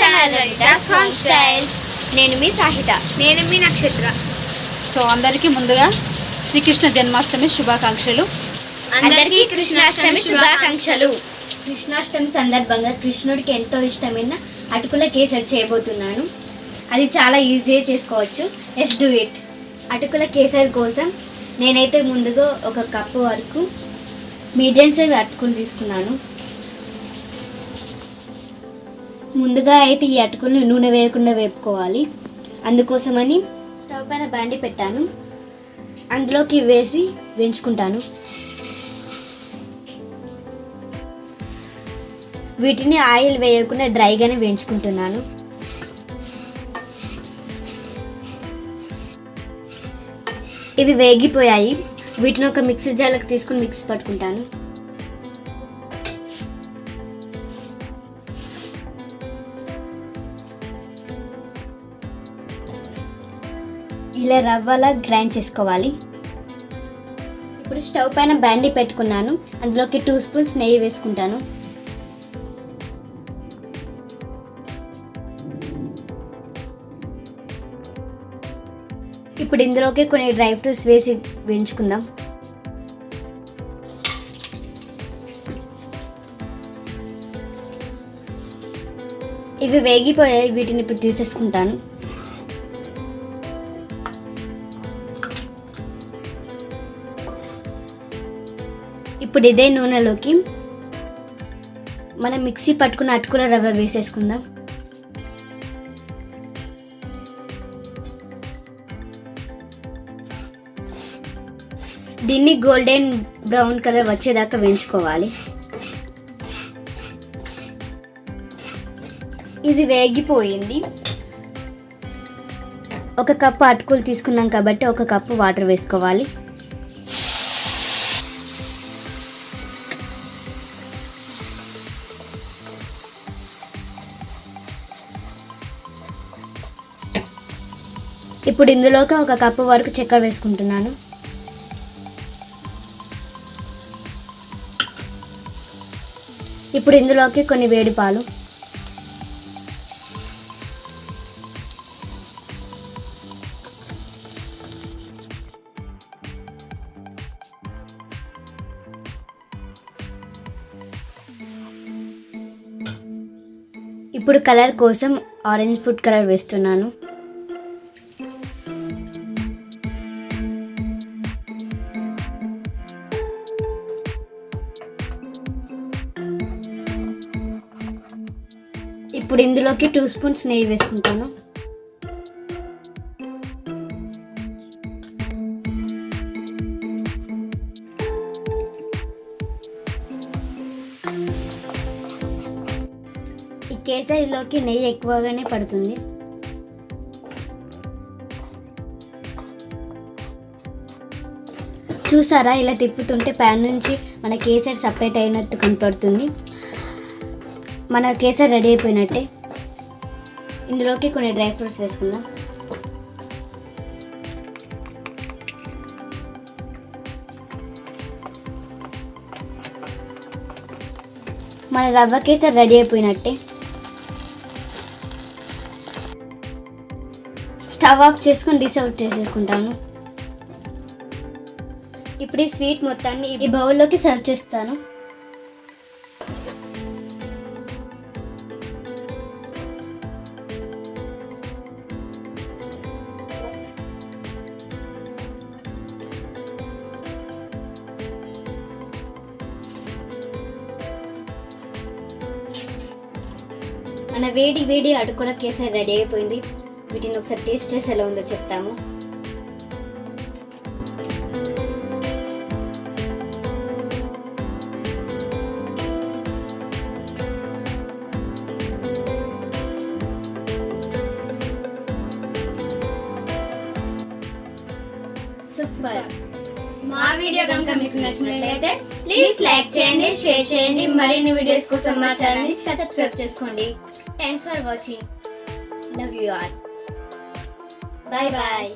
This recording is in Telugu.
Channel Rajitha's home style. నేను మీ సాహిత. నేను మీ నక్షత్ర. సో అందరికీ ముందుగా శ్రీకృష్ణ జన్మాష్టమి శుభాకాంక్షలు. అందరికీ కృష్ణాష్టమి శుభాకాంక్షలు. కృష్ణాష్టమి సందర్భంగా కృష్ణుడికి ఎంతో ఇష్టమైన అటుకుల కేసరి చేయబోతున్నాను. అది చాలా ఈజీగా చేసుకోవచ్చు. Let's do it. అటుకుల కేసరి కోసం నేనైతే ముందుగా 1 కప్పు వరకు మీడియం సైజ్ అటుకులు తీసుకున్నాను. ముందుగా అయితే ఈ అటుకులను నూనె వేయకుండా వేపుకోవాలి. అందుకోసమని స్టవ్ పైన బాండి పెట్టాను. అందులోకి వేసి వేయించుకుంటాను. వీటిని ఆయిల్ వేయకుండా డ్రైగానే వేయించుకుంటున్నాను. ఇవి వేగిపోయాయి. వీటిని ఒక మిక్సీ జార్లోకి తీసుకుని మిక్సీ పట్టుకుంటాను. ఇలా రవ్వలా గ్రైండ్ చేసుకోవాలి. ఇప్పుడు స్టవ్ పైన బాండీ పెట్టుకున్నాను. అందులోకి 2 స్పూన్స్ నెయ్యి వేసుకుంటాను. ఇప్పుడు ఇందులోకి కొన్ని డ్రై ఫ్రూట్స్ వేసి వేయించుకుందాం. ఇవి వేగిపోయాయి. వీటిని ఇప్పుడు తీసేసుకుంటాను. ఇప్పుడు ఇదే నూనెలోకి మనం మిక్సీ పట్టుకున్న అటుకుల రవ్వ వేసేసుకుందాం. దీన్ని గోల్డెన్ బ్రౌన్ కలర్ వచ్చేదాకా వేయించుకోవాలి. ఇది వేగిపోయింది. 1 కప్పు అటుకులు తీసుకున్నాం కాబట్టి 1 కప్పు వాటర్ వేసుకోవాలి. ఇప్పుడు ఇందులోకి 1 కప్పు వరకు చక్కెర వేసుకుంటున్నాను. ఇప్పుడు ఇందులోకి కొన్ని వేడి పాలు, ఇప్పుడు కలర్ కోసం ఆరెంజ్ ఫుడ్ కలర్ వేస్తున్నాను. ఇప్పుడు ఇందులోకి 2 స్పూన్స్ నెయ్యి వేసుకుంటాను. ఈ కేసరిలోకి నెయ్యి ఎక్కువగానే పడుతుంది. చూసారా, ఇలా తిప్పుతుంటే ప్యాన్ నుంచి మన కేసరి సపరేట్ అయినట్టు కనపడుతుంది. మన కేసరి రెడీ అయిపోయినట్టే. ఇందులోకి కొన్ని డ్రై ఫ్రూట్స్ వేసుకుందాం. మన రవ్వ కేసరి రెడీ అయిపోయినట్టే. స్టవ్ ఆఫ్ చేసుకొని డిష్ అవుట్ చేసుకుంటాను. ఇప్పుడు ఈ స్వీట్ మొత్తాన్ని ఈ బౌల్లోకి సర్వ్ చేస్తాను. మన వేడి వేడి అటుకుల కేసరి రెడీ అయిపోయింది. వీటిని ఒకసారి టేస్ట్ చేసి ఎలా ఉందో చెప్తాము. సూపర్. మా వీడియో కనుక మీకు నచ్చినట్లయితే ప్లీజ్ లైక్ చేయండి, షేర్ చేయండి. మరిన్ని వీడియోస్ కోసం మా ఛానల్ ని సబ్స్క్రైబ్ చేసుకోండి. Thanks for watching. Love you all. Bye bye.